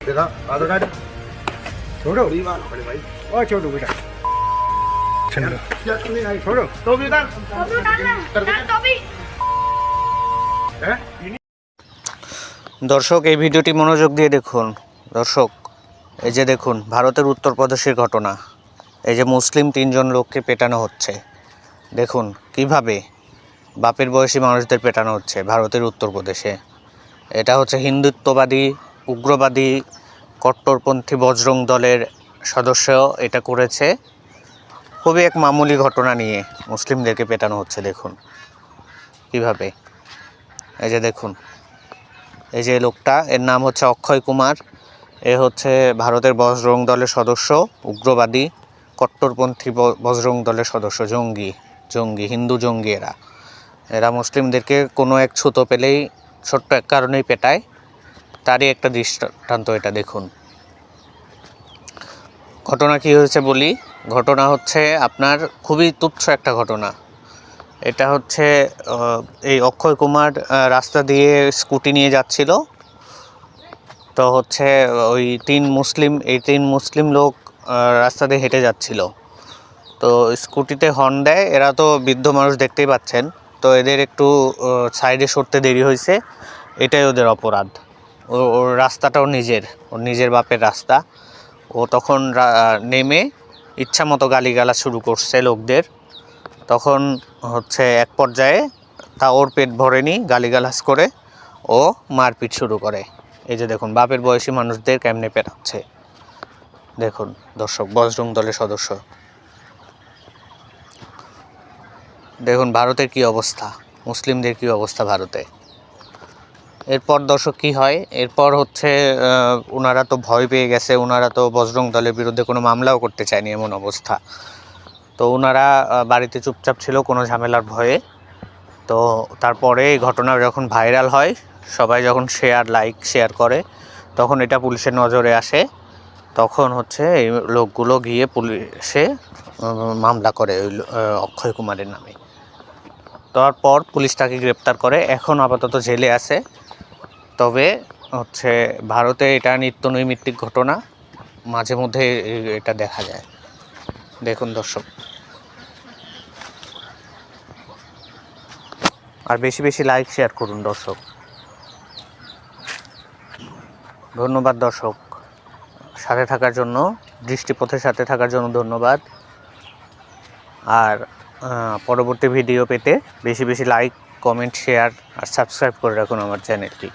देखा आधा काट छोड़ो भाई ओ छोड़ो बेटा छोड़ो तो भी डाल तो भी দর্শক এই ভিডিওটি মনোযোগ দিয়ে দেখুন। দর্শক এই যে দেখুন ভারতের উত্তরপ্রদেশের ঘটনা। এই যে মুসলিম 3 জন লোককে পেটানো হচ্ছে। দেখুন কিভাবে বাপের বয়সী মানুষদের পেটানো হচ্ছে ভারতের উত্তরপ্রদেশে। এটা হচ্ছে হিন্দুত্ববাদী উগ্রবাদী কট্টরপন্থী বজরং দলের সদস্য এটা করেছে। খুবই এক মামুলি ঘটনা নিয়ে মুসলিমদেরকে পেটানো হচ্ছে। দেখুন কিভাবে, এই যে দেখুন এই যে লোকটা, এর নাম হচ্ছে অক্ষয় কুমার। এ হচ্ছে ভারতের বজরং দলের সদস্য, উগ্রবাদী কট্টরপন্থী বজরং দলের সদস্য, জঙ্গি হিন্দু জঙ্গি। এরা মুসলিমদেরকে কোনো এক ছুতো পেলেই ছোট্ট এক কারণেই পেটায়। তারই একটা দৃষ্টান্ত এটা দেখুন। ঘটনা কি হয়েছে বলি। ঘটনা হচ্ছে আপনার খুবই তুচ্ছ একটা ঘটনা। এটা হচ্ছে এই অক্ষয় কুমার রাস্তা দিয়ে স্কুটি নিয়ে যাচ্ছিল। তো হচ্ছে ওই তিন মুসলিম লোক রাস্তা দিয়ে হেঁটে যাচ্ছিল। তো স্কুটিতে হর্ন দেয়। এরা তো বৃদ্ধ মানুষ, দেখতেই পাচ্ছেন। তো এদের একটু সাইডে সরতে দেরি হয়েছে, এটাই ওদের অপরাধ। ওর রাস্তাটাও ওর নিজের বাপের রাস্তা। ও তখন নেমে ইচ্ছা মতো গালিগালাজ শুরু করছে লোকদের। তখন হচ্ছে এক পর্যায়ে ওর পেট ভরেনি, গালিগালাজ করে ও মারপিট শুরু করে। এই যে দেখুন বাপের বয়সী মানুষদের কেমনে পেটাচ্ছে। দেখুন দর্শক, বজরং দলের সদস্য। দেখুন ভারতের কি অবস্থা, মুসলিমদের কি অবস্থা ভারতে। এরপর দর্শক কি হয়, এরপর হচ্ছে ওনারা তো ভয় পেয়ে গেছে। ওনারা তো বজরং দলের বিরুদ্ধে কোনো মামলাও করতে চায়নি, এমন অবস্থা। তো ওনারা বাড়িতে চুপচাপ ছিল কোনো ঝামেলার ভয়ে। তো তারপরে এই ঘটনা যখন ভাইরাল হয়, সবাই যখন লাইক শেয়ার করে, তখন এটা পুলিশের নজরে আসে। তখন হচ্ছে এই লোকগুলো গিয়ে পুলিশে মামলা করে ওই অক্ষয় কুমারের নামে। তারপর পুলিশ তাকে গ্রেপ্তার করে। এখন আপাতত জেলে আছে। তবে হচ্ছে ভারতে এটা নিত্য নৈমিত্তিক ঘটনা, মাঝে মধ্যে এটা দেখা যায়। দেখুন দর্শক, আর বেশি বেশি লাইক শেয়ার করুন দর্শক। ধন্যবাদ দর্শক, সাথে থাকার জন্য, দৃষ্টিপথের সাথে থাকার জন্য ধন্যবাদ। আর পরবর্তী ভিডিও পেতে বেশি বেশি লাইক, কমেন্ট, শেয়ার আর সাবস্ক্রাইব করে রাখুন আমার চ্যানেলটি।